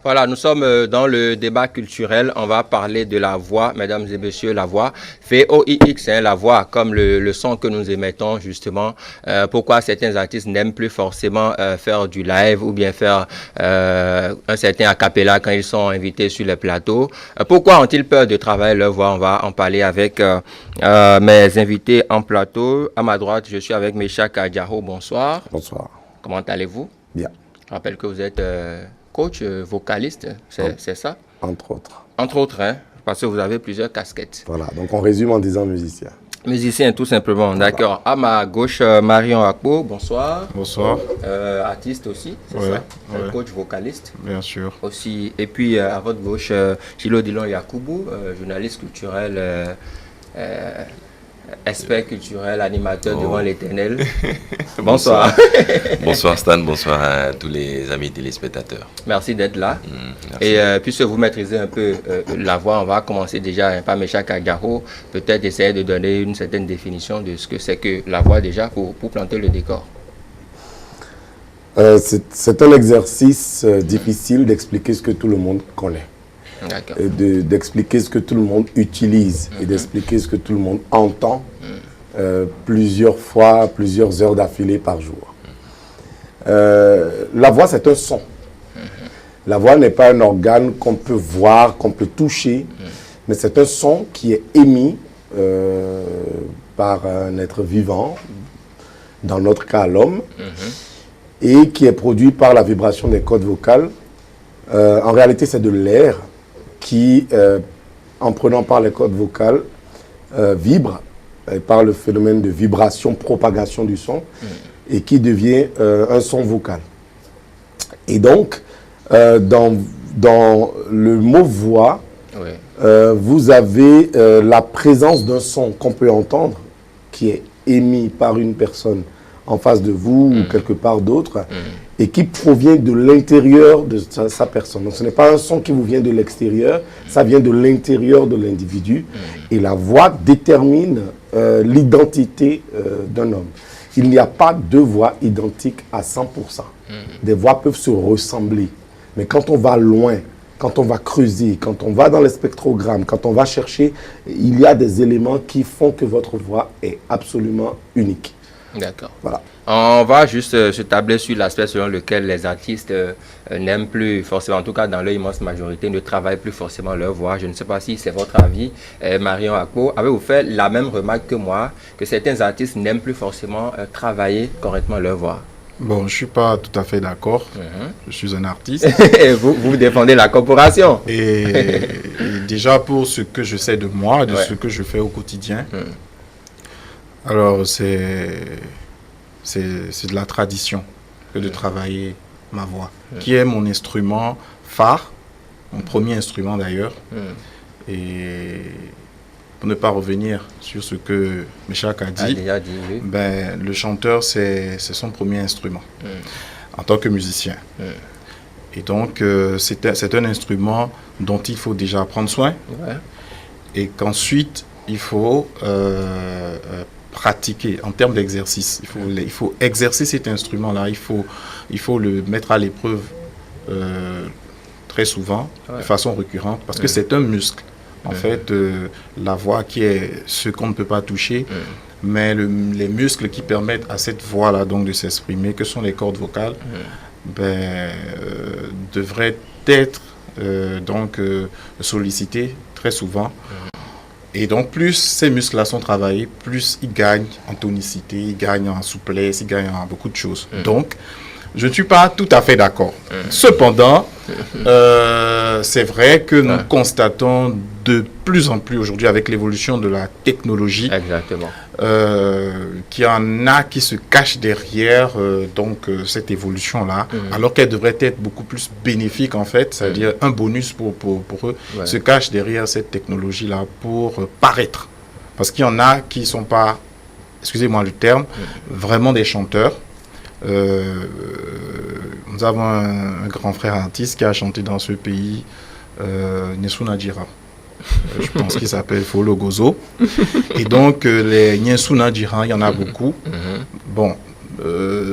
Voilà, nous sommes dans le débat culturel. On va parler de la voix, mesdames et messieurs, la voix. VOIX, hein, la voix, comme le son que nous émettons, justement. Pourquoi certains artistes n'aiment plus forcément faire du live ou bien faire un certain a cappella quand ils sont invités sur les plateaux. Pourquoi ont-ils peur de travailler leur voix? On va en parler avec mes invités en plateau. À ma droite, je suis avec Meshak Adjaro. Bonsoir. Bonsoir. Comment allez-vous? Bien. Je rappelle que vous êtes coach, vocaliste, c'est ça? Entre autres. Entre autres, hein, parce que vous avez plusieurs casquettes. Voilà, donc on résume en disant musicien. Musicien, tout simplement, voilà. D'accord. À ma gauche, Marion Akpo, bonsoir. Bonsoir. Artiste aussi, c'est ça? Coach, vocaliste. Bien sûr. Aussi. Et puis, à votre gauche, Gilo Dilon Yakoubou, journaliste culturel, expert culturel, animateur devant l'éternel. Bonsoir. Bonsoir Stan, bonsoir à tous les amis téléspectateurs. Merci d'être là. Merci. Et puisque vous maîtrisez un peu la voix, on va commencer déjà par Meshak Adjaro, peut-être essayer de donner une certaine définition de ce que c'est que la voix déjà pour planter le décor. C'est un exercice difficile d'expliquer ce que tout le monde connaît. D'expliquer ce que tout le monde utilise et d'expliquer ce que tout le monde entend plusieurs fois, plusieurs heures d'affilée par jour. La voix, c'est un son. La voix n'est pas un organe qu'on peut voir, qu'on peut toucher, mais c'est un son qui est émis par un être vivant, dans notre cas l'homme, et qui est produit par la vibration des cordes vocales. En réalité, c'est de l'air qui, en prenant par les cordes vocales, vibre par le phénomène de vibration, propagation du son, et qui devient un son vocal. Et donc, dans le mot voix, vous avez la présence d'un son qu'on peut entendre, qui est émis par une personne en face de vous ou quelque part d'autre, et qui provient de l'intérieur de sa personne. Donc ce n'est pas un son qui vous vient de l'extérieur, ça vient de l'intérieur de l'individu. Et la voix détermine l'identité d'un homme. Il n'y a pas deux voix identiques à 100%. Des voix peuvent se ressembler. Mais quand on va loin, quand on va creuser, quand on va dans les spectrogrammes, quand on va chercher, il y a des éléments qui font que votre voix est absolument unique. D'accord. Voilà. On va juste se tabler sur l'aspect selon lequel les artistes n'aiment plus forcément, en tout cas dans leur immense majorité, ne travaillent plus forcément leur voix. Je ne sais pas si c'est votre avis. Marion Akpo, avez-vous fait la même remarque que moi, que certains artistes n'aiment plus forcément travailler correctement leur voix? Bon, je ne suis pas tout à fait d'accord. Je suis un artiste. vous défendez la corporation. Et déjà pour ce que je sais de moi, de ce que je fais au quotidien, alors c'est de la tradition que de travailler ma voix, qui est mon instrument phare, mon premier instrument d'ailleurs. Et pour ne pas revenir sur ce que Meshak a dit, ben, le chanteur, c'est son premier instrument en tant que musicien. Et donc, c'est un instrument dont il faut déjà prendre soin et qu'ensuite, il faut pratiquer en termes d'exercice. Il faut exercer cet instrument-là, il faut le mettre à l'épreuve très souvent, de façon récurrente, parce que c'est un muscle. En fait, la voix qui est ce qu'on ne peut pas toucher, mais les muscles qui permettent à cette voix-là donc de s'exprimer, que sont les cordes vocales, devraient être sollicités très souvent. Et donc, plus ces muscles-là sont travaillés, plus ils gagnent en tonicité, ils gagnent en souplesse, ils gagnent en beaucoup de choses. Donc, je ne suis pas tout à fait d'accord. Cependant, c'est vrai que nous constatons de plus en plus aujourd'hui avec l'évolution de la technologie, qu'il y en a qui se cachent derrière cette évolution-là, alors qu'elle devrait être beaucoup plus bénéfique en fait, c'est-à-dire un bonus pour eux, se cachent derrière cette technologie-là pour paraître. Parce qu'il y en a qui ne sont pas, excusez-moi le terme, vraiment des chanteurs. Nous avons un grand frère artiste qui a chanté dans ce pays, Nyensou Nadjira. Je pense qu'il s'appelle Folo Gozo. Et donc, les Nyensou Nadjira, il y en a beaucoup. Bon,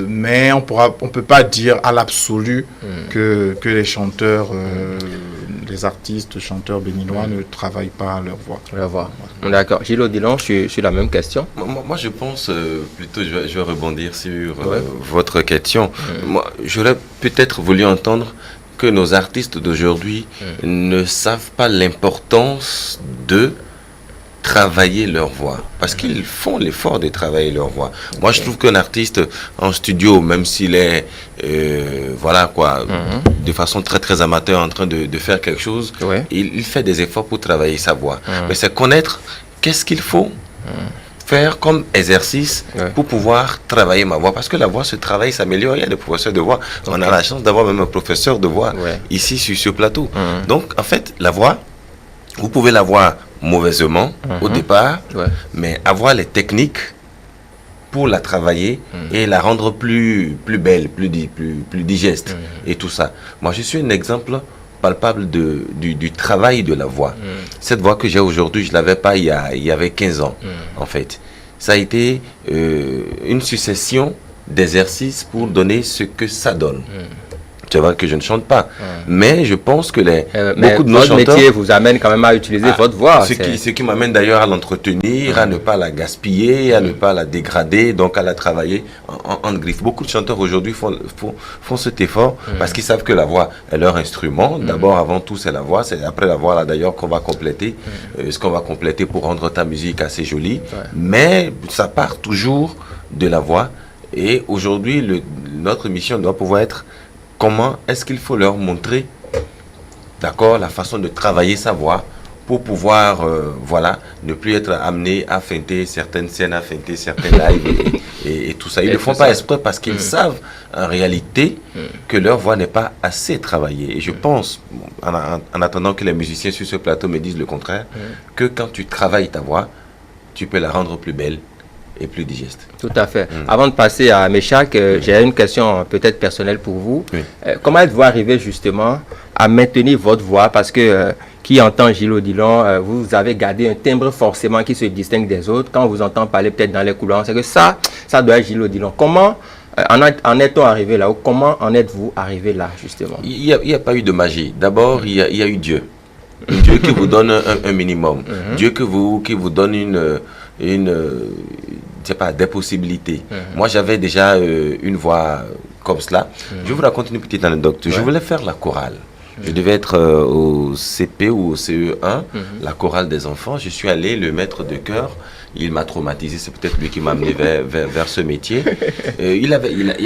mais on peut pas dire à l'absolu que les chanteurs, les artistes, chanteurs béninois ne travaillent pas leur voix. Leur voix. D'accord. Gilles Odilon, sur la même question. Moi, je pense plutôt, je vais rebondir sur votre question. Moi, j'aurais peut-être voulu entendre que nos artistes d'aujourd'hui ne savent pas l'importance de travailler leur voix, parce qu'ils font l'effort de travailler leur voix. Moi, je trouve qu'un artiste en studio, même s'il est, voilà quoi, de façon très très amateur en train de faire quelque chose, il fait des efforts pour travailler sa voix. Mais c'est connaître qu'est-ce qu'il faut faire comme exercice pour pouvoir travailler ma voix, parce que la voix se travaille, s'améliore. Il y a des professeurs de voix. On a la chance d'avoir même un professeur de voix ici sur ce plateau. Donc, en fait, la voix, vous pouvez l'avoir mauvaisement au départ, mais avoir les techniques pour la travailler et la rendre plus belle, plus digeste et tout ça. Moi, je suis un exemple palpable du travail de la voix. Cette voix que j'ai aujourd'hui, je ne l'avais pas il y avait 15 ans, en fait. Ça a été une succession d'exercices pour donner ce que ça donne. Tu vois que je ne chante pas. Mais je pense que beaucoup de nos chanteurs... Votre métier vous amène quand même à utiliser votre voix. Ce qui m'amène d'ailleurs à l'entretenir, à ne pas la gaspiller, à ne pas la dégrader, donc à la travailler en griffe. Beaucoup de chanteurs aujourd'hui font cet effort parce qu'ils savent que la voix est leur instrument. D'abord, avant tout, c'est la voix. C'est après la voix là d'ailleurs qu'on va compléter. Ce qu'on va compléter pour rendre ta musique assez jolie. Mais ça part toujours de la voix. Et aujourd'hui, notre mission doit pouvoir être... Comment est-ce qu'il faut leur montrer, d'accord, la façon de travailler sa voix pour pouvoir, voilà, ne plus être amené à feinter certaines scènes, à feinter certains lives et tout ça. Ils ne le font pas exprès parce qu'ils savent en réalité que leur voix n'est pas assez travaillée. Et je pense, en attendant que les musiciens sur ce plateau me disent le contraire, que quand tu travailles ta voix, tu peux la rendre plus belle et plus digeste. Tout à fait. Avant de passer à Méchac, j'ai une question peut-être personnelle pour vous. Comment êtes-vous arrivé justement à maintenir votre voix? Parce que qui entend Gilles Odilon, vous avez gardé un timbre forcément qui se distingue des autres. Quand on vous entend parler peut-être dans les couloirs, c'est que ça doit être Gilles Odilon. Comment en est-on arrivé là? Ou comment en êtes-vous arrivé là justement? Il n'y a pas eu de magie. D'abord, il y a eu Dieu. Dieu qui vous donne un minimum. Dieu qui vous donne je sais pas, des possibilités. Moi, j'avais déjà une voix comme cela. Je vous raconte une petite anecdote. Je voulais faire la chorale. Je devais être au CP ou au CE1, la chorale des enfants. Je suis allé, le maître de chœur, il m'a traumatisé. C'est peut-être lui qui m'a amené vers ce métier. Il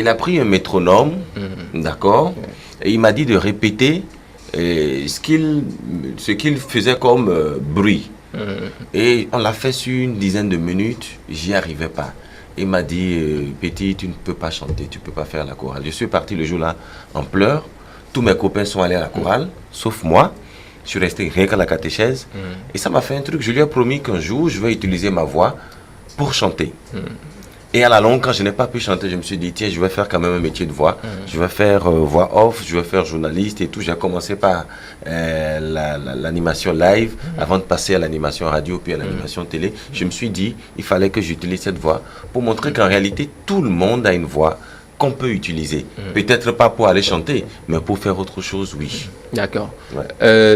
a pris un métronome, d'accord, et il m'a dit de répéter ce qu'il faisait comme bruit. Et on l'a fait sur une dizaine de minutes, j'y arrivais pas. Il m'a dit, petit, tu ne peux pas chanter, tu ne peux pas faire la chorale. Je suis parti le jour-là en pleurs. Tous mes copains sont allés à la chorale, sauf moi. Je suis resté rien qu'à la catéchèse. Et ça m'a fait un truc. Je lui ai promis qu'un jour, je vais utiliser ma voix pour chanter. Et à la longue, quand je n'ai pas pu chanter, je me suis dit, tiens, je vais faire quand même un métier de voix. Je vais faire voix off, je vais faire journaliste et tout. J'ai commencé par l'animation live, avant de passer à l'animation radio, puis à l'animation télé. Je me suis dit, il fallait que j'utilise cette voix pour montrer qu'en réalité, tout le monde a une voix qu'on peut utiliser. Peut-être pas pour aller chanter, mais pour faire autre chose, oui. D'accord.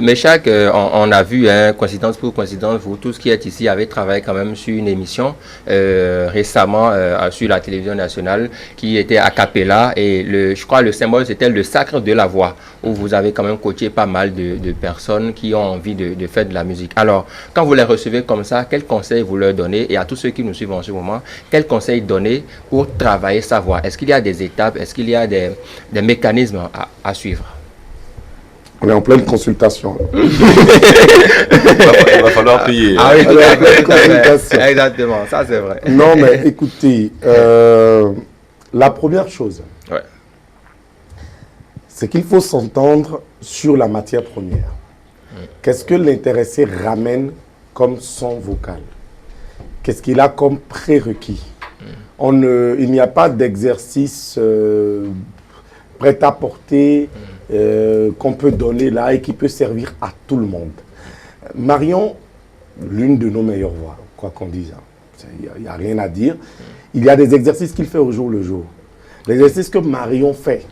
Méchac, on a vu, coïncidence pour coïncidence, vous tous qui êtes ici avez travaillé quand même sur une émission récemment sur la télévision nationale qui était a cappella et je crois le symbole c'était le sacre de la voix où vous avez quand même coaché pas mal de personnes qui ont envie de faire de la musique. Alors, quand vous les recevez comme ça, quels conseils vous leur donnez et à tous ceux qui nous suivent en ce moment, quels conseils donner pour travailler sa voix? Est-ce qu'il y a des étapes, est-ce qu'il y a des mécanismes à suivre? On est en pleine consultation. Il va falloir payer. Ah oui, consultation. Exactement, ça c'est vrai. Non, mais écoutez, la première chose, c'est qu'il faut s'entendre sur la matière première. Qu'est-ce que l'intéressé ramène comme son vocal? Qu'est-ce qu'il a comme prérequis? Il n'y a pas d'exercice prêt à porter qu'on peut donner là et qui peut servir à tout le monde. Marion, l'une de nos meilleures voix, quoi qu'on dise, il n'y a rien à dire. il y a des exercices qu'il fait au jour le jour. L'exercice que Marion fait,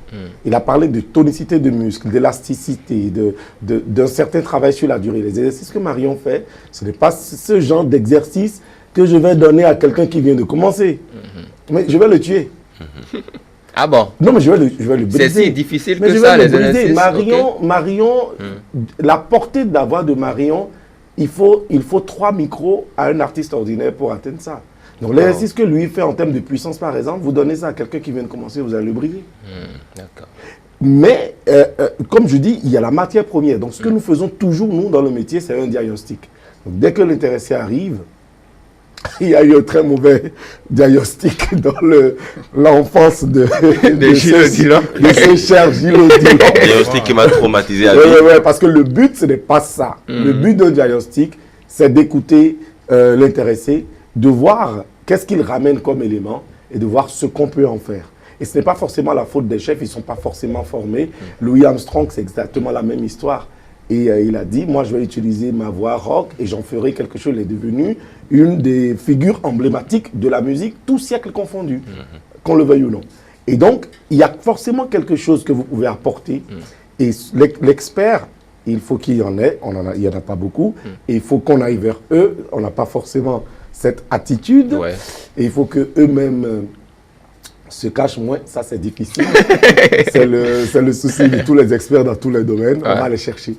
il a parlé de tonicité de muscles, d'élasticité, d'un certain travail sur la durée. Les exercices que Marion fait, ce n'est pas ce genre d'exercice que je vais donner à quelqu'un qui vient de commencer. Mais je vais le tuer. Ah bon? Non, mais je vais le briser. C'est si difficile mais que je ça, vais les le briser. exercices. Marion, la portée de la voix de Marion, il faut 3 micros à un artiste ordinaire pour atteindre ça. Donc l'exercice que lui fait en termes de puissance, par exemple, vous donnez ça à quelqu'un qui vient de commencer, vous allez le briser. D'accord. Mais, comme je dis, il y a la matière première. Donc ce que nous faisons toujours, nous, dans le métier, c'est un diagnostic. Donc dès que l'intéressé arrive, il y a eu un très mauvais diagnostic dans l'enfance de ce cher Gilles Odilon. Diagnostic qui m'a traumatisé à vie. Oui, parce que le but, ce n'est pas ça. Le but d'un diagnostic, c'est d'écouter l'intéressé, de voir qu'est-ce qu'il ramène comme élément et de voir ce qu'on peut en faire. Et ce n'est pas forcément la faute des chefs, ils ne sont pas forcément formés. Louis Armstrong, c'est exactement la même histoire. Et il a dit, moi je vais utiliser ma voix rock et j'en ferai quelque chose. Il est devenu une des figures emblématiques de la musique, tous siècles confondus, qu'on le veuille ou non. Et donc, il y a forcément quelque chose que vous pouvez apporter. Et l'expert, il faut qu'il y en ait, il n'y en a pas beaucoup, et il faut qu'on aille vers eux. On n'a pas forcément cette attitude, et il faut qu'eux-mêmes se cachent moins. Ça, c'est difficile. c'est le souci de tous les experts dans tous les domaines. On va les chercher.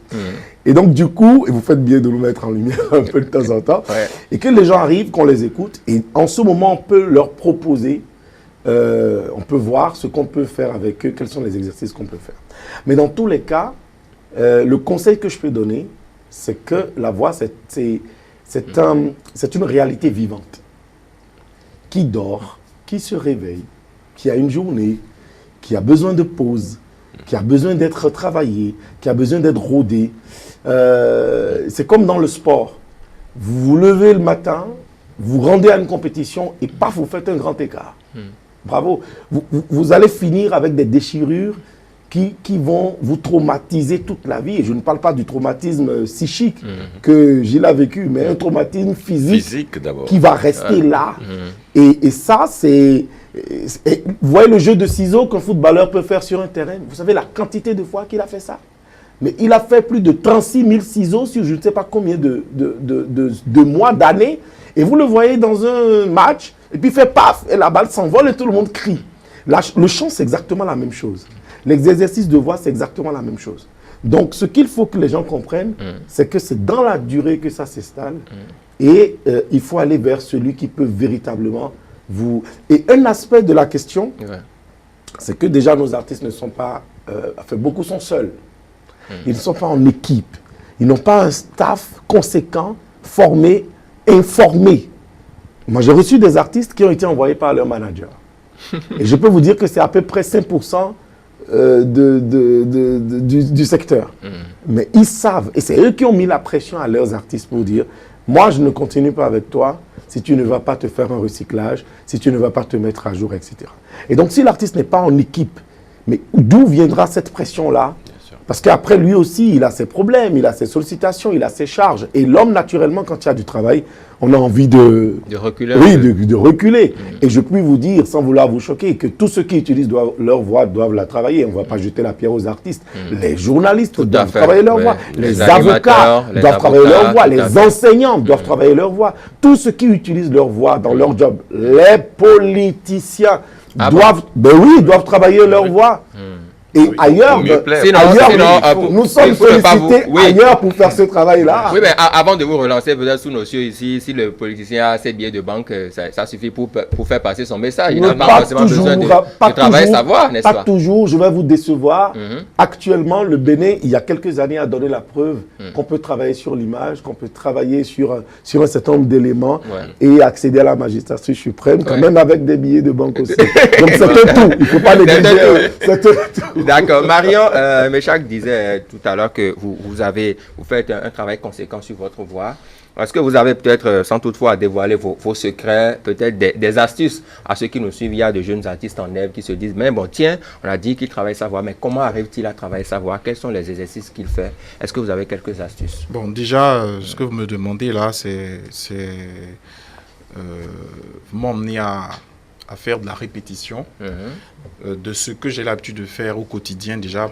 Et donc, du coup, et vous faites bien de nous mettre en lumière un peu de temps en temps, et que les gens arrivent, qu'on les écoute, et en ce moment, on peut leur proposer, on peut voir ce qu'on peut faire avec eux, quels sont les exercices qu'on peut faire. Mais dans tous les cas, le conseil que je peux donner, c'est que la voix, c'est une réalité vivante qui dort, qui se réveille, qui a une journée, qui a besoin de pause, qui a besoin d'être travaillé, qui a besoin d'être rodé. C'est comme dans le sport. Vous vous levez le matin, vous rendez à une compétition et paf, vous faites un grand écart. Bravo. Vous allez finir avec des déchirures qui vont vous traumatiser toute la vie. Et je ne parle pas du traumatisme psychique que Gilles a vécu, mais un traumatisme physique qui va rester là. Et ça, c'est... Vous voyez le jeu de ciseaux qu'un footballeur peut faire sur un terrain. Vous savez la quantité de fois qu'il a fait ça? Mais il a fait plus de 36 000 ciseaux sur je ne sais pas combien de mois, d'années. Et vous le voyez dans un match, et puis il fait paf, et la balle s'envole et tout le monde crie. Le chant, c'est exactement la même chose. L'exercice de voix, c'est exactement la même chose. Donc, ce qu'il faut que les gens comprennent, c'est que c'est dans la durée que ça s'installe. Et il faut aller vers celui qui peut véritablement vous... Et un aspect de la question, c'est que déjà nos artistes ne sont pas... beaucoup sont seuls. Ils ne sont pas en équipe. Ils n'ont pas un staff conséquent, formé, informé. Moi, j'ai reçu des artistes qui ont été envoyés par leur manager. Et je peux vous dire que c'est à peu près 5% du secteur. Mais ils savent, et c'est eux qui ont mis la pression à leurs artistes pour dire, moi je ne continue pas avec toi si tu ne vas pas te faire un recyclage, si tu ne vas pas te mettre à jour, etc. Et donc si l'artiste n'est pas en équipe, mais d'où viendra cette pression-là? Parce qu'après, lui aussi, il a ses problèmes, il a ses sollicitations, il a ses charges. Et l'homme, naturellement, quand il y a du travail, on a envie de reculer. Oui, de reculer. Et je puis vous dire, sans vouloir vous choquer, que tous ceux qui utilisent leur voix doivent la travailler. On ne va pas jeter la pierre aux artistes. Les journalistes doivent travailler leur voix. Les avocats doivent travailler leur voix. Les enseignants doivent travailler leur voix. Tous ceux qui utilisent leur voix dans leur job, les politiciens doivent travailler leur voix. Et ailleurs, nous sommes sollicités ailleurs pour faire ce travail-là. Oui, mais avant de vous relancer, peut-être sous nos cieux ici, si le politicien a ses billets de banque, ça suffit pour faire passer son message. Il n'a pas forcément besoin de travailler sa voix, n'est-ce pas? Pas toujours, je vais vous décevoir. Actuellement, le Bénin, il y a quelques années, a donné la preuve qu'on peut travailler sur l'image, qu'on peut travailler sur un certain nombre d'éléments et accéder à la magistrature suprême, quand même avec des billets de banque aussi. Donc c'est un tout, il ne faut pas négliger. C'est un tout. D'accord. Marion Méchac disait tout à l'heure que vous faites un travail conséquent sur votre voix. Est-ce que vous avez peut-être, sans toutefois dévoiler vos secrets, peut-être des astuces à ceux qui nous suivent? Il y a de jeunes artistes en herbe qui se disent, mais bon, tiens, on a dit qu'il travaille sa voix, mais comment arrive-t-il à travailler sa voix? Quels sont les exercices qu'il fait? Est-ce que vous avez quelques astuces? Bon, déjà, ce que vous me demandez là, c'est vous m'emmenez à à faire de la répétition de ce que j'ai l'habitude de faire au quotidien déjà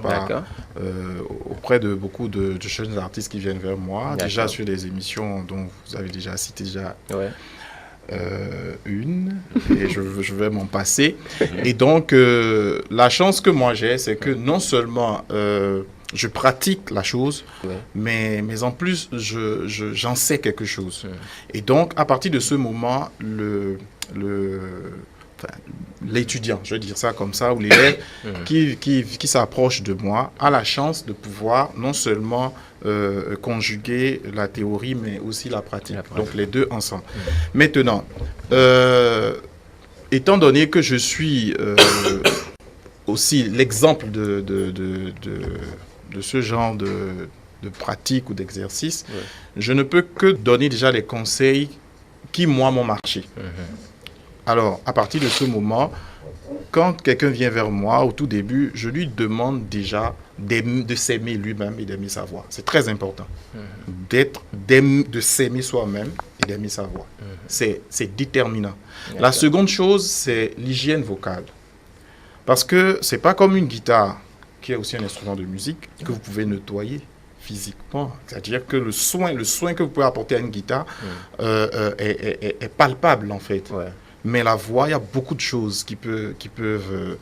auprès de beaucoup de jeunes artistes qui viennent vers moi, déjà sur des émissions dont vous avez déjà cité une, et je vais m'en passer. Et donc, la chance que moi j'ai, c'est que non seulement je pratique la chose, mais en plus, j'en sais quelque chose. Et donc, à partir de ce moment, l'étudiant, je vais dire ça comme ça, ou l'élève qui s'approche de moi a la chance de pouvoir non seulement conjuguer la théorie, mais aussi la pratique. Donc, les deux ensemble. Maintenant, étant donné que je suis aussi l'exemple de ce genre de pratique ou d'exercice, je ne peux que donner déjà les conseils qui, moi, m'ont marché. Alors, à partir de ce moment, quand quelqu'un vient vers moi, au tout début, je lui demande déjà de s'aimer lui-même et d'aimer sa voix. C'est très important. De s'aimer soi-même et d'aimer sa voix. C'est déterminant. La seconde chose, c'est l'hygiène vocale. Parce que ce n'est pas comme une guitare, qui est aussi un instrument de musique, que vous pouvez nettoyer physiquement. C'est-à-dire que le soin que vous pouvez apporter à une guitare est palpable, en fait. Mais la voix, il y a beaucoup de choses qui peuvent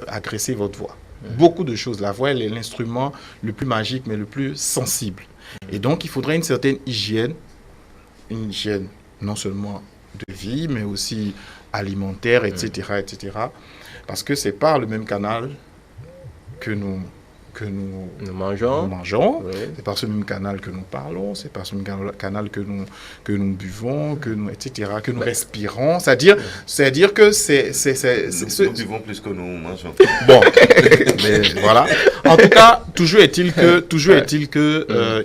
agresser votre voix. Beaucoup de choses. La voix, elle est l'instrument le plus magique, mais le plus sensible. Et donc, il faudrait une certaine hygiène. Une hygiène non seulement de vie, mais aussi alimentaire, etc., etc. Parce que c'est par le même canal que nous mangeons. C'est par ce même canal que nous parlons, c'est par ce même canal que nous buvons, etc., que nous respirons. C'est-à-dire que nous buvons plus que nous mangeons. Bon, mais voilà. En tout cas, toujours est-il que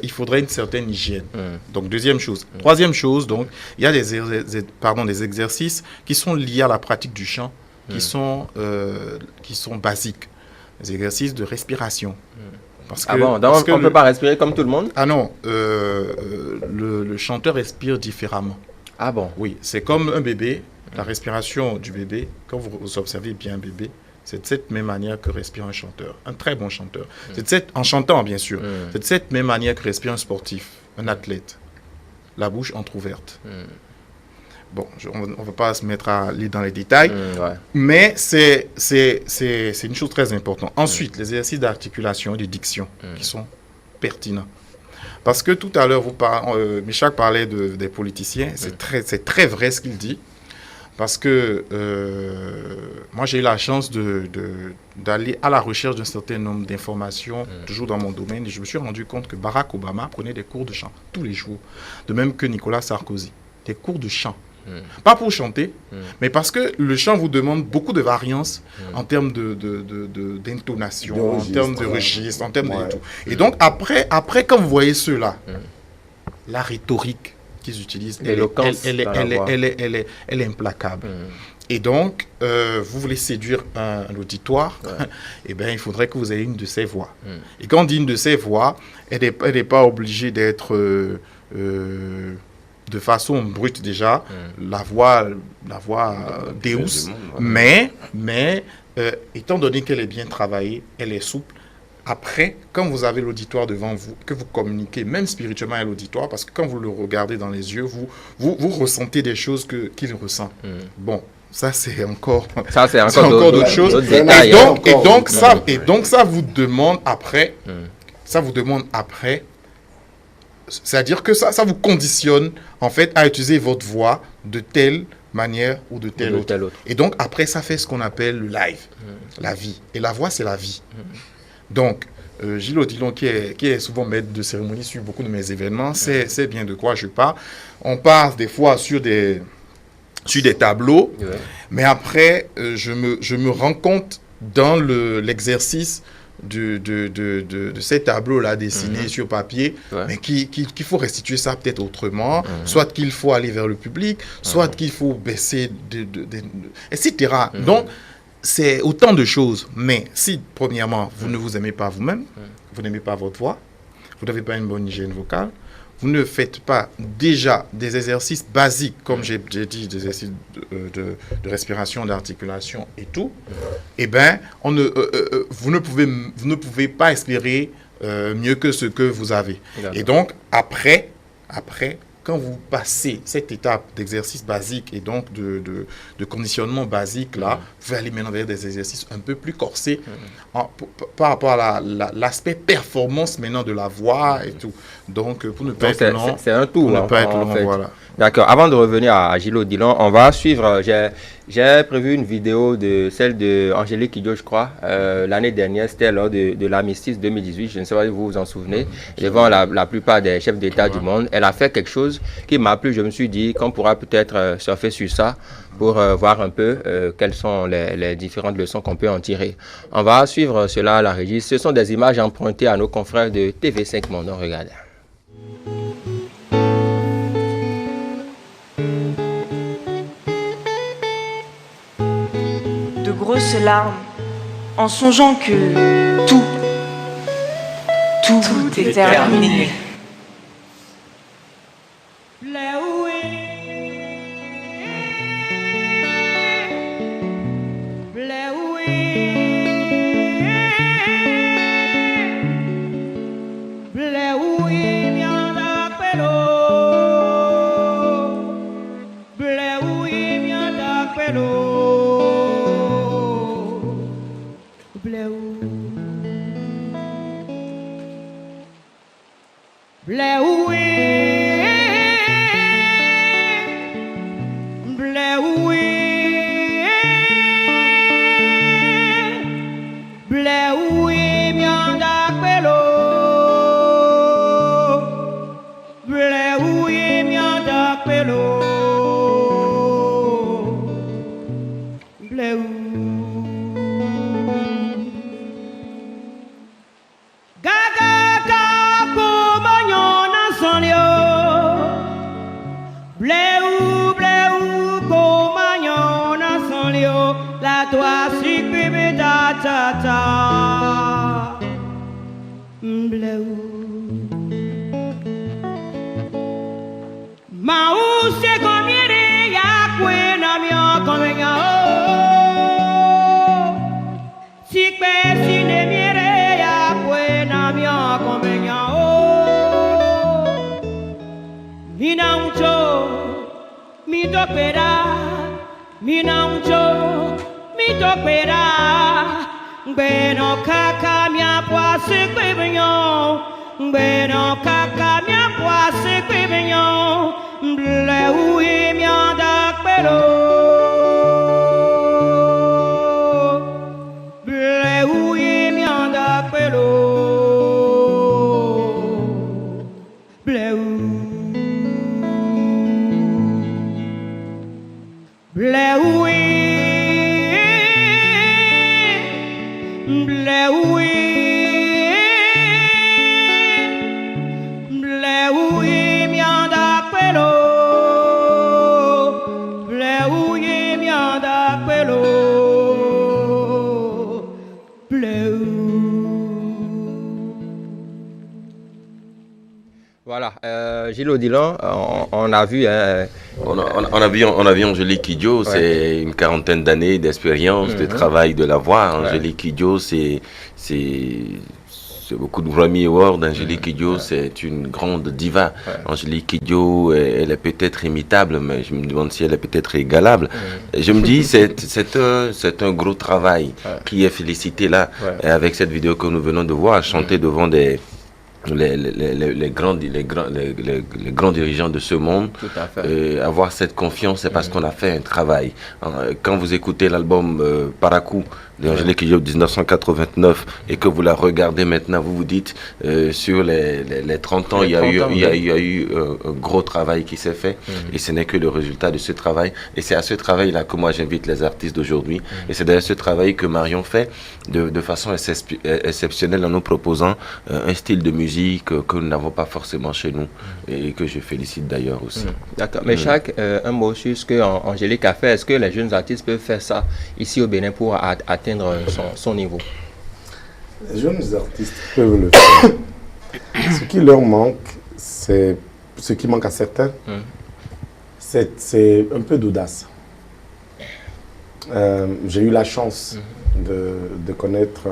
il faudrait une certaine hygiène. Donc, deuxième chose. Troisième chose, donc, il y a des exercices qui sont liés à la pratique du chant, qui sont basiques. Les exercices de respiration. Donc on ne peut pas respirer comme tout le monde? Ah non, le chanteur respire différemment. Ah bon? Oui, c'est comme un bébé. La respiration du bébé, quand vous observez bien un bébé, c'est de cette même manière que respire un chanteur, un très bon chanteur. En chantant, bien sûr. C'est de cette même manière que respire un sportif, un athlète. La bouche entrouverte. Bon, on ne va pas se mettre à lire dans les détails, mais c'est une chose très importante. Ensuite, les exercices d'articulation et de diction qui sont pertinents. Parce que tout à l'heure, Michak parlait des politiciens, c'est très vrai ce qu'il dit. Parce que moi, j'ai eu la chance d'aller à la recherche d'un certain nombre d'informations, toujours dans mon domaine, et je me suis rendu compte que Barack Obama prenait des cours de chant tous les jours, de même que Nicolas Sarkozy. Des cours de chant. Pas pour chanter, mais parce que le chant vous demande beaucoup de variance en termes d'intonation, en termes de registre, en termes de tout. Et donc, après, quand vous voyez ceux-là, la rhétorique qu'ils utilisent, elle est implacable. Et donc, vous voulez séduire un auditoire, eh bien, il faudrait que vous ayez une de ces voix. Et quand on dit une de ces voix, elle n'est pas obligée d'être... de façon brute déjà, la voix Deus, mais étant donné qu'elle est bien travaillée, elle est souple, après, quand vous avez l'auditoire devant vous, que vous communiquez, même spirituellement à l'auditoire, parce que quand vous le regardez dans les yeux, vous ressentez des choses qu'il ressent. Bon, ça c'est encore d'autres choses. Et donc ça vous demande après, c'est-à-dire que ça vous conditionne, en fait, à utiliser votre voix de telle manière ou de telle autre. Et donc, après, ça fait ce qu'on appelle le live, la vie. Et la voix, c'est la vie. Donc, Gilles Odilon, qui est souvent maître de cérémonie sur beaucoup de mes événements, sait bien de quoi je parle. On parle des fois sur des tableaux, mais après, je me rends compte dans l'exercice de ces tableaux-là dessinés sur papier, mais qu'il faut restituer ça peut-être autrement, soit qu'il faut aller vers le public, soit qu'il faut baisser, etc. Donc, c'est autant de choses. Mais si, premièrement, vous ne vous aimez pas vous-même, vous n'aimez pas votre voix, vous n'avez pas une bonne hygiène vocale, vous ne faites pas déjà des exercices basiques, comme j'ai dit, des exercices de respiration, d'articulation et tout, eh bien, vous ne pouvez pas espérer mieux que ce que vous avez. Et donc, après, quand vous passez cette étape d'exercice basique et donc de conditionnement basique, là, vous pouvez aller maintenant vers des exercices un peu plus corsés par rapport à l'aspect performance maintenant de la voix et tout. Donc, pour ne pas être long, c'est un tout. Pour ne pas être en long, fait. voilà. D'accord. Avant de revenir à Gilles Odilon, on va suivre. J'ai prévu une vidéo de celle de Angélique Kidjo, je crois, l'année dernière. C'était lors de l'armistice 2018. Je ne sais pas si vous vous en souvenez. Devant la plupart des chefs d'État du monde, elle a fait quelque chose qui m'a plu. Je me suis dit qu'on pourra peut-être surfer sur ça pour voir un peu quelles sont les différentes leçons qu'on peut en tirer. On va suivre cela à la régie. Ce sont des images empruntées à nos confrères de TV5 Monde. Regardez. De grosses larmes en songeant que tout est terminé. Voilà, Gilles Odilon, on a vu... On a vu Angélique Kidjo, c'est une quarantaine d'années d'expérience, de travail de la voix. Angélique Kidjo, c'est beaucoup de Grammy Awards. Angélique Kidjo, c'est une grande diva. Angélique Kidjo, elle est peut-être imitable, mais je me demande si elle est peut-être égalable. Je me dis, c'est un gros travail qui est félicité là, avec cette vidéo que nous venons de voir, chanter devant les grands dirigeants de ce monde. Avoir cette confiance, c'est parce qu'on a fait un travail. Quand vous écoutez l'album Parakou d'Angélique Kidjo 1989 et que vous la regardez maintenant, vous vous dites sur les 30 ans, il y a eu un gros travail qui s'est fait et ce n'est que le résultat de ce travail. Et c'est à ce travail-là que moi j'invite les artistes d'aujourd'hui. Et c'est d'ailleurs ce travail que Marion fait de façon exceptionnelle en nous proposant un style de musique que nous n'avons pas forcément chez nous et que je félicite d'ailleurs aussi. D'accord. Mais un mot sur ce que Angélique a fait. Est-ce que les jeunes artistes peuvent faire ça ici au Bénin pour atteindre son niveau? Les jeunes artistes peuvent le faire. Ce qui leur manque, c'est ce qui manque à certains. C'est un peu d'audace. J'ai eu la chance de connaître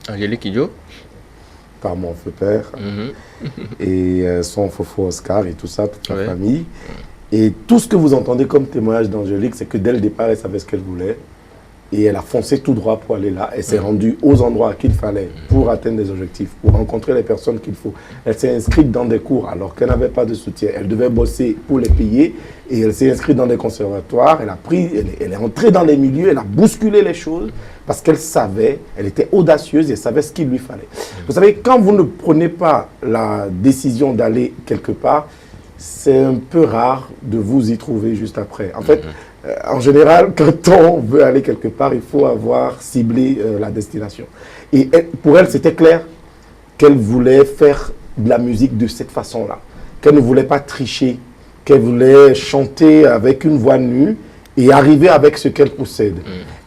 Angélique Kidjo par mon feu père et son fofo Oscar et tout ça, toute la famille. Et tout ce que vous entendez comme témoignage d'Angélique, c'est que dès le départ, elle savait ce qu'elle voulait. Et elle a foncé tout droit pour aller là. Elle s'est rendue aux endroits qu'il fallait pour atteindre des objectifs, pour rencontrer les personnes qu'il faut. Elle s'est inscrite dans des cours alors qu'elle n'avait pas de soutien. Elle devait bosser pour les payer. Et elle s'est inscrite dans des conservatoires. Elle est entrée dans les milieux. Elle a bousculé les choses parce qu'elle savait, elle était audacieuse et elle savait ce qu'il lui fallait. Vous savez, quand vous ne prenez pas la décision d'aller quelque part, c'est un peu rare de vous y trouver juste après. En fait, en général, quand on veut aller quelque part, il faut avoir ciblé la destination. Et pour elle, c'était clair qu'elle voulait faire de la musique de cette façon-là. Qu'elle ne voulait pas tricher, qu'elle voulait chanter avec une voix nue et arriver avec ce qu'elle possède.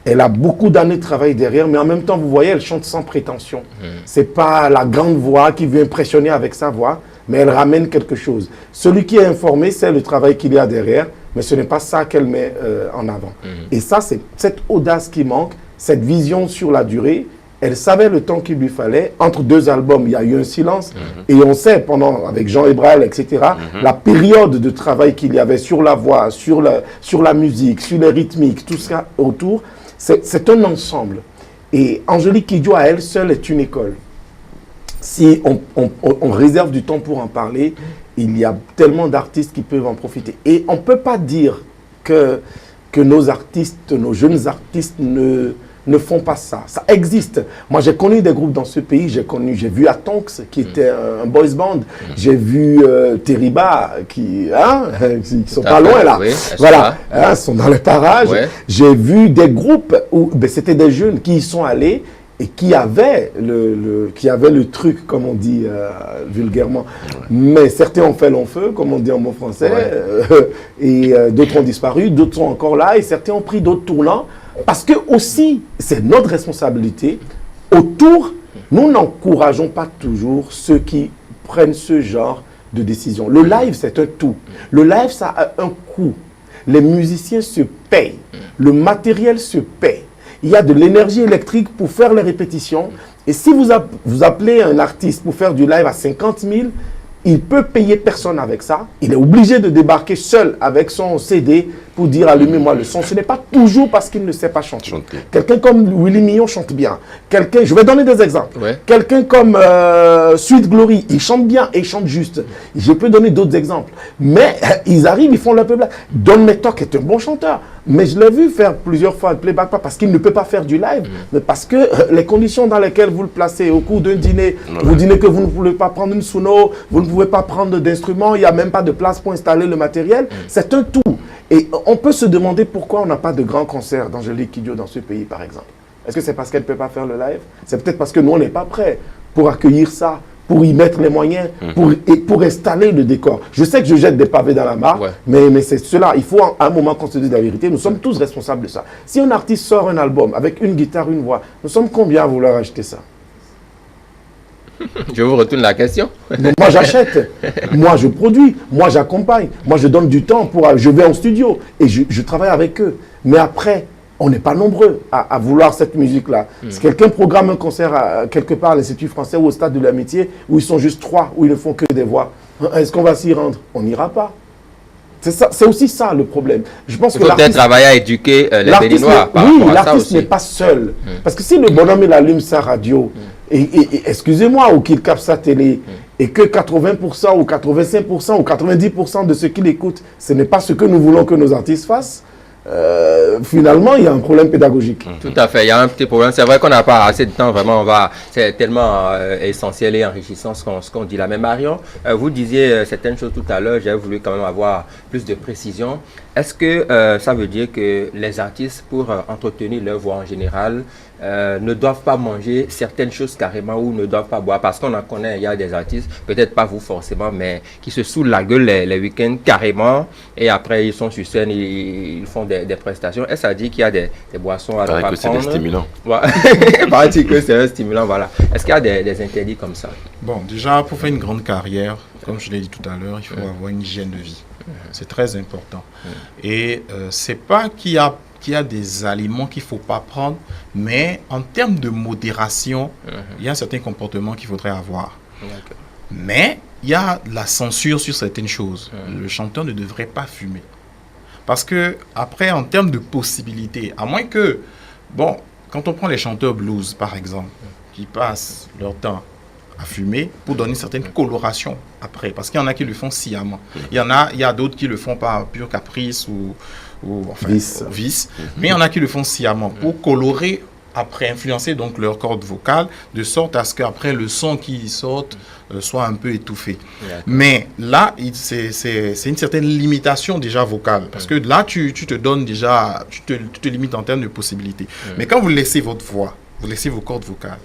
Elle a beaucoup d'années de travail derrière, mais en même temps, vous voyez, elle chante sans prétention. C'est pas la grande voix qui veut impressionner avec sa voix, mais elle ramène quelque chose. Celui qui est informé, c'est le travail qu'il y a derrière, mais ce n'est pas ça qu'elle met en avant. Et ça, c'est cette audace qui manque, cette vision sur la durée. Elle savait le temps qu'il lui fallait. Entre deux albums, il y a eu un silence. Et on sait, avec Jean Hébraël, etc., la période de travail qu'il y avait sur la voix, sur la musique, sur les rythmiques, tout ça autour, c'est un ensemble. Et Angélique Kidjo, à elle seule, est une école. Si on réserve du temps pour en parler, il y a tellement d'artistes qui peuvent en profiter. Et on ne peut pas dire que nos artistes, nos jeunes artistes ne font pas ça. Ça existe. Moi, j'ai connu des groupes dans ce pays. J'ai vu Atonx, qui était un boys band. J'ai vu Teriba, qui sont pas loin là. Oui, voilà, ils sont dans les parages. Ouais. J'ai vu des groupes où c'était des jeunes qui y sont allés et qui avaient le truc, comme on dit vulgairement. Mais certains ont fait long feu, comme on dit en bon français, et d'autres ont disparu, d'autres sont encore là, et certains ont pris d'autres tournants. Parce que aussi, c'est notre responsabilité. Autour, nous n'encourageons pas toujours ceux qui prennent ce genre de décision. Le live, c'est un tout. Le live, ça a un coût. Les musiciens se payent. Le matériel se paye. Il y a de l'énergie électrique pour faire les répétitions. Et si vous appelez un artiste pour faire du live à 50 000, il peut payer personne avec ça. Il est obligé de débarquer seul avec son CD pour dire allumez-moi le son. Ce n'est pas toujours parce qu'il ne sait pas chanter. Quelqu'un comme Willy Millon chante bien. Je vais donner des exemples. Ouais. Quelqu'un comme Sweet Glory, il chante bien et il chante juste. Je peux donner d'autres exemples. Mais ils arrivent, ils font leur playback. Don Metok est un bon chanteur. Mais je l'ai vu faire plusieurs fois le playback, pas parce qu'il ne peut pas faire du live, mais parce que les conditions dans lesquelles vous le placez au cours d'un dîner, vous dînez que vous ne pouvez pas prendre une Suno, vous ne pouvez pas prendre d'instruments, il n'y a même pas de place pour installer le matériel. C'est un tout. Et on peut se demander pourquoi on n'a pas de grands concerts d'Angélique Kidjo dans ce pays, par exemple. Est-ce que c'est parce qu'elle ne peut pas faire le live? C'est peut-être parce que nous, on n'est pas prêts pour accueillir ça, pour y mettre les moyens, pour installer le décor. Je sais que je jette des pavés dans la mare, mais c'est cela. Il faut à un moment qu'on se dise la vérité. Nous sommes tous responsables de ça. Si un artiste sort un album avec une guitare, une voix, nous sommes combien à vouloir acheter ça? Je vous retourne la question. Donc moi j'achète, moi je produis, moi j'accompagne, moi je donne du temps je vais en studio et je travaille avec eux. Mais après, on n'est pas nombreux à vouloir cette musique-là. Si quelqu'un programme un concert quelque part à l'Institut français ou au Stade de l'Amitié, où ils sont juste 3, où ils ne font que des voix, est-ce qu'on va s'y rendre? On n'ira pas. C'est aussi ça le problème. Je pense il faut peut-être travailler à éduquer les Béninois. Oui, l'artiste n'est pas seul. Parce que si le bonhomme il allume sa radio, et excusez-moi, ou qu'il capte sa télé, et que 80% ou 85% ou 90% de ce qu'il écoute, ce n'est pas ce que nous voulons que nos artistes fassent, finalement, il y a un problème pédagogique. Tout à fait, il y a un petit problème. C'est vrai qu'on n'a pas assez de temps, vraiment, c'est tellement essentiel et enrichissant ce qu'on dit là. Mais Marion, vous disiez certaines choses tout à l'heure, j'ai voulu quand même avoir plus de précision. Est-ce que ça veut dire que les artistes, pour entretenir leur voix en général, ne doivent pas manger certaines choses carrément ou ne doivent pas boire? Parce qu'on en connaît, il y a des artistes, peut-être pas vous forcément, mais qui se saoulent la gueule les week-ends carrément et après ils sont sur scène, ils font des prestations. Est-ce que ça dit qu'il y a des boissons à ne pas prendre? C'est des stimulants. Paraît-il que c'est un stimulant, voilà. Est-ce qu'il y a des interdits comme ça? Bon, déjà, pour faire une grande carrière, comme je l'ai dit tout à l'heure, il faut avoir une hygiène de vie. C'est très important. Et c'est pas qu'il y a des aliments qu'il ne faut pas prendre, mais en termes de modération, il y a un certain comportement qu'il faudrait avoir. Mais il y a la censure sur certaines choses. Le chanteur ne devrait pas fumer. Parce que, après, en termes de possibilités, à moins que, bon, quand on prend les chanteurs blues, par exemple, qui passent leur temps à fumer pour donner une certaine coloration après, parce qu'il y en a qui le font sciemment. Il y a d'autres qui le font par pur caprice ou enfin, vice. Mais il y en a qui le font sciemment pour colorer après, influencer donc leur corde vocale de sorte à ce qu'après le son qui sorte soit un peu étouffé. Mais là, c'est une certaine limitation déjà vocale, parce que là tu te donnes déjà, tu te limites en termes de possibilités. Mais quand vous laissez votre voix, vous laissez vos cordes vocales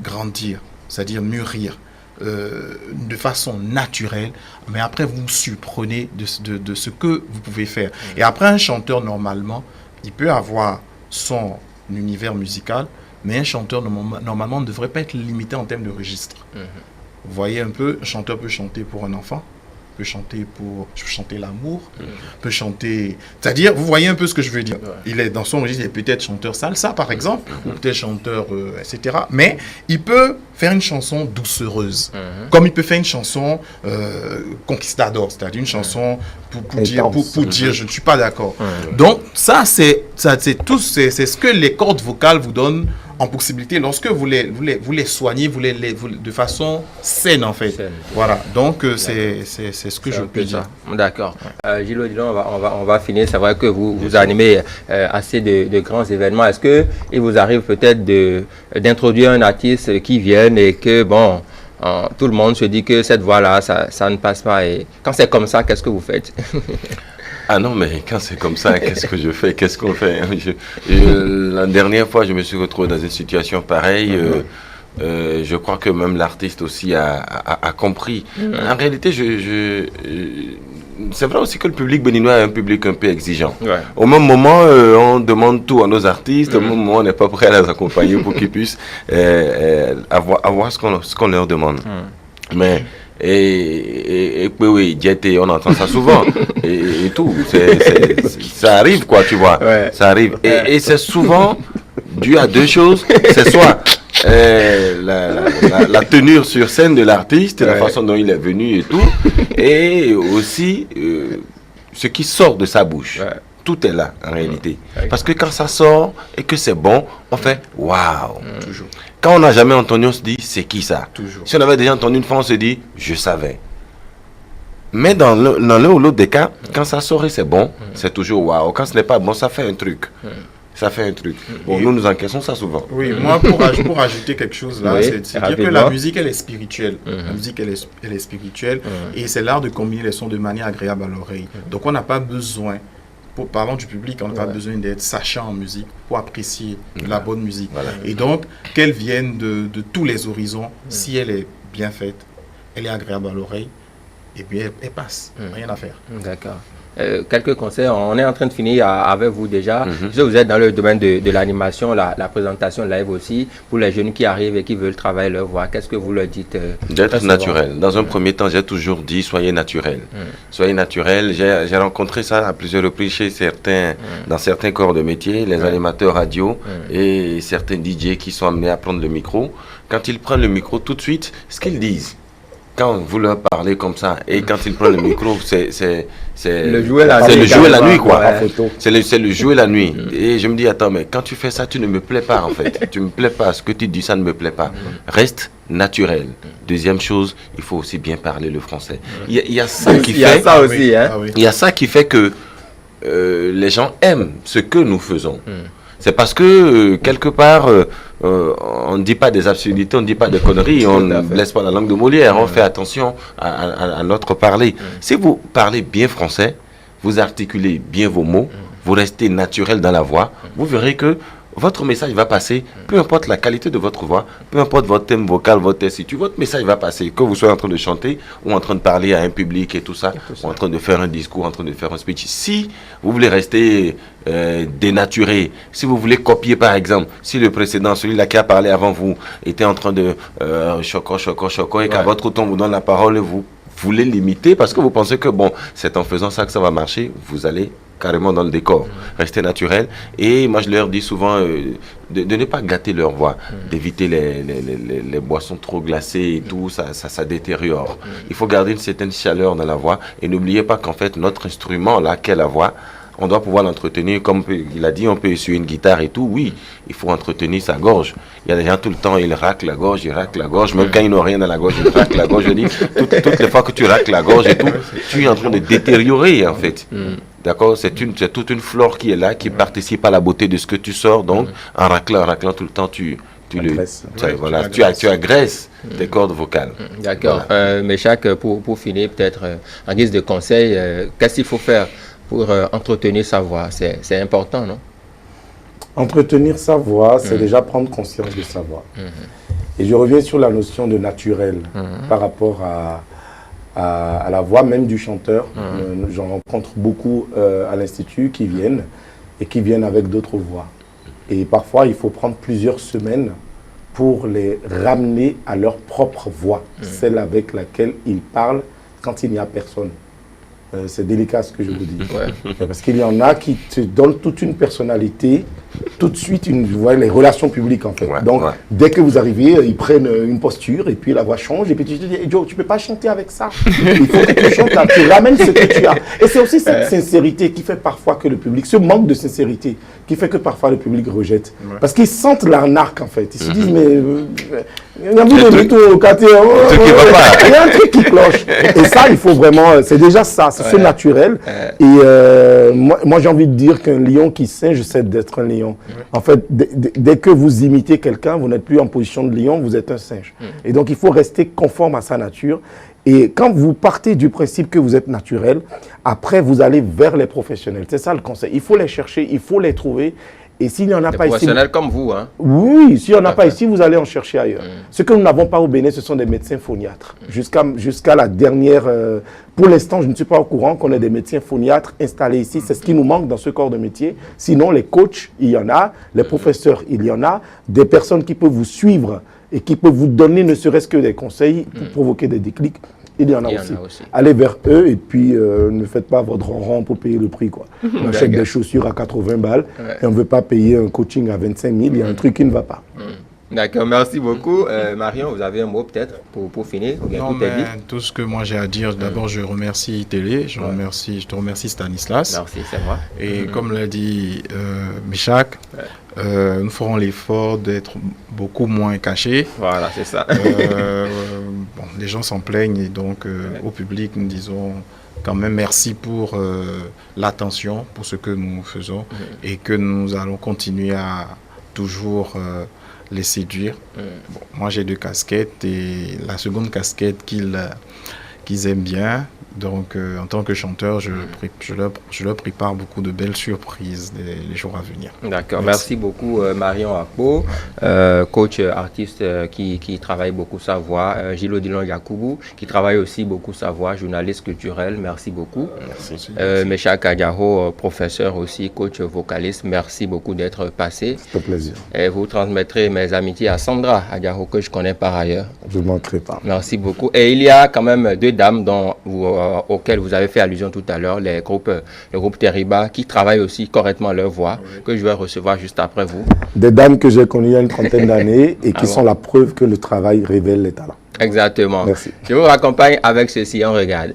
grandir, c'est-à-dire mûrir de façon naturelle, mais après vous surprenez de ce que vous pouvez faire. Et après, un chanteur, normalement, il peut avoir son univers musical, mais un chanteur, normalement, ne devrait pas être limité en termes de registre. Vous voyez un peu, un chanteur peut chanter pour un enfant, peut chanter l'amour, peut chanter... C'est-à-dire, vous voyez un peu ce que je veux dire. Il est dans son registre, il est peut-être chanteur salsa, par exemple, ou peut-être chanteur, etc. Mais il peut faire une chanson doucereuse, comme il peut faire une chanson conquistador, c'est-à-dire une chanson pour dire je ne suis pas d'accord. Donc, ça, c'est ce que les cordes vocales vous donnent en possibilité lorsque vous les soignez, de façon saine, en fait. Voilà, donc c'est ce que je peux dire. D'accord. Gillo, on va finir. C'est vrai que vous animez assez de grands événements. Est-ce qu'il vous arrive peut-être d'introduire un artiste qui vienne et que, bon, tout le monde se dit que cette voix-là, ça ne passe pas. Et quand c'est comme ça, qu'est-ce que vous faites? Ah non, mais quand c'est comme ça, qu'est-ce que je fais? Qu'est-ce qu'on fait? La dernière fois, je me suis retrouvé dans une situation pareille. Je crois que même l'artiste aussi a compris. En réalité, c'est vrai aussi que le public béninois est un public un peu exigeant. Au même moment, on demande tout à nos artistes. Au même moment, on n'est pas prêt à les accompagner pour qu'ils puissent avoir ce qu'on leur demande. Mais... Et puis oui, on entend ça souvent et tout, ça arrive quoi, tu vois, ça arrive et c'est souvent dû à deux choses, c'est soit la tenue sur scène de l'artiste, la façon dont il est venu et tout, et aussi ce qui sort de sa bouche. Tout est là en réalité, parce que quand ça sort et que c'est bon, on fait waouh. Toujours. Quand on n'a jamais entendu, on se dit c'est qui ça? Toujours. Si on avait déjà entendu une fois, on se dit je savais. Mais dans l'un ou l'autre des cas, quand ça sort et c'est bon, c'est toujours waouh. Quand ce n'est pas bon, ça fait un truc. Ça fait un truc. Bon, nous encaissons ça souvent. Oui, moi, pour ajouter quelque chose là, c'est dire que la musique, elle est spirituelle. La musique, elle est spirituelle. Et c'est l'art de combiner les sons de manière agréable à l'oreille. Donc, on n'a pas besoin, parlant du public, on n'a pas besoin d'être sachant en musique pour apprécier la bonne musique. Et donc, qu'elle vienne de tous les horizons, si elle est bien faite, elle est agréable à l'oreille, et bien elle passe. Rien à faire. D'accord. Quelques conseils, on est en train de finir avec vous déjà. Vous êtes dans le domaine de l'animation, la présentation live aussi, pour les jeunes qui arrivent et qui veulent travailler leur voix. Qu'est-ce que vous leur dites? D'être naturel. Dans un premier temps, j'ai toujours dit, soyez naturel. Soyez naturel. J'ai rencontré ça à plusieurs reprises chez certains, dans certains corps de métier, les animateurs radio et certains DJ qui sont amenés à prendre le micro. Quand ils prennent le micro, tout de suite, ce qu'ils disent, quand vous leur parlez comme ça, et quand ils prennent le micro, c'est le jouer la nuit, quoi. C'est le jouer la nuit. Et je me dis, attends, mais quand tu fais ça, tu ne me plais pas, en fait. Tu ne me plais pas. Ce que tu dis, ça ne me plaît pas. Reste naturel. Deuxième chose, il faut aussi bien parler le français. Il y a ça qui fait... Il y a ça aussi, hein. Il y a ça qui fait que les gens aiment ce que nous faisons. C'est parce que, quelque part, on ne dit pas des absurdités, on ne dit pas des conneries, on ne laisse pas la langue de Molière, on fait attention à notre parler. Si vous parlez bien français, vous articulez bien vos mots, vous restez naturel dans la voix, vous verrez que votre message va passer, peu importe la qualité de votre voix, peu importe votre thème vocal, votre tessiture, votre message va passer. Que vous soyez en train de chanter ou en train de parler à un public et tout ça, ou en train de faire un discours, en train de faire un speech. Si vous voulez rester dénaturé, si vous voulez copier par exemple, si le précédent, celui-là qui a parlé avant vous, était en train de choco, et qu'à votre tour vous donne la parole, vous voulez l'imiter parce que vous pensez que bon, c'est en faisant ça que ça va marcher, vous allez carrément dans le décor, rester naturel. Et moi je leur dis souvent de ne pas gâter leur voix, d'éviter les boissons trop glacées et tout, ça détériore. Il faut garder une certaine chaleur dans la voix et n'oubliez pas qu'en fait notre instrument là, qu'est la voix, on doit pouvoir l'entretenir, comme il a dit, on peut essuyer une guitare et tout, oui, il faut entretenir sa gorge. Il y a des gens tout le temps, ils raclent la gorge, même quand ils n'ont rien dans la gorge, ils raclent la gorge. Je dis, toutes les fois que tu racles la gorge et tout, tu es en train de détériorer en fait. D'accord, c'est toute une flore qui est là, qui participe à la beauté de ce que tu sors, donc en raclant tout le temps, tu agresses tes cordes vocales. D'accord, voilà. Meshack, pour finir, peut-être en guise de conseil, qu'est-ce qu'il faut faire pour entretenir sa voix? C'est important, non? Entretenir sa voix, c'est déjà prendre conscience de sa voix. Et je reviens sur la notion de naturel par rapport à la voix même du chanteur. J'en rencontre beaucoup à l'Institut qui viennent avec d'autres voix. Et parfois, il faut prendre plusieurs semaines pour les ramener à leur propre voix, celle avec laquelle ils parlent quand il n'y a personne. C'est délicat ce que je vous dis. Parce qu'il y en a qui te donnent toute une personnalité, tout de suite, vous voyez, les relations publiques en fait. Donc, dès que vous arrivez, ils prennent une posture et puis la voix change. Et puis tu te dis, Joe, tu ne peux pas chanter avec ça. Il faut que tu chantes, tu ramènes ce que tu as. Et c'est aussi cette sincérité qui fait parfois que le public, ce manque de sincérité, qui fait que parfois le public rejette. Parce qu'ils sentent l'arnaque en fait. Ils se disent, mais il y a un truc qui cloche. Et ça, il faut vraiment, c'est déjà ça, c'est naturel. Et moi j'ai envie de dire qu'un lion qui singe, c'est d'être un lion. En fait, dès que vous imitez quelqu'un, vous n'êtes plus en position de lion, vous êtes un singe. Et donc il faut rester conforme à sa nature. Et quand vous partez du principe que vous êtes naturel, après vous allez vers les professionnels. C'est ça le conseil. Il faut les chercher, il faut les trouver. Et s'il n'y en a pas ici... professionnels comme vous, hein? Oui, s'il n'y en a pas ici, vous allez en chercher ailleurs. Ce que nous n'avons pas au Bénin, ce sont des médecins phoniatres. Jusqu'à la dernière... pour l'instant, je ne suis pas au courant qu'on ait des médecins phoniatres installés ici. C'est ce qui nous manque dans ce corps de métier. Sinon, les coachs, il y en a. Les professeurs, il y en a. Des personnes qui peuvent vous suivre et qui peuvent vous donner ne serait-ce que des conseils pour provoquer des déclics. Il y en a aussi. Allez vers eux et puis ne faites pas votre rang pour payer le prix, quoi. On achète des chaussures à 80 balles et on ne veut pas payer un coaching à 25 000. Il y a un truc qui ne va pas. D'accord, merci beaucoup. Marion, vous avez un mot peut-être pour finir? Non, mais tout ce que moi j'ai à dire, d'abord je remercie Télé, je te remercie Stanislas. Merci, c'est moi. Et comme l'a dit Meshack, nous ferons l'effort d'être beaucoup moins cachés. Voilà, c'est ça. Bon, les gens s'en plaignent et donc au public nous disons quand même merci pour l'attention, pour ce que nous faisons et que nous allons continuer à toujours les séduire. Bon, moi j'ai 2 casquettes et la seconde casquette qu'ils aiment bien. Donc en tant que chanteur, je leur prépare beaucoup de belles surprises les jours à venir. D'accord, merci beaucoup Marion Akpo, coach artiste qui travaille beaucoup sa voix, Gilles Odilon Yakoubou qui travaille aussi beaucoup sa voix, journaliste culturel, merci beaucoup. Merci. Meshack Adjaro, professeur aussi, coach vocaliste, merci beaucoup d'être passé. C'est un plaisir. Et vous transmettrez mes amitiés à Sandra Adjaro que je connais par ailleurs. Je ne manquerai pas. Merci beaucoup. Et il y a quand même 2 dames auxquelles vous avez fait allusion tout à l'heure, le groupe Teriba, qui travaillent aussi correctement leur voix, que je vais recevoir juste après vous. Des dames que j'ai connues il y a une trentaine d'années et qui sont la preuve que le travail révèle les talents. Exactement. Merci. Je vous raccompagne avec ceci, on regarde.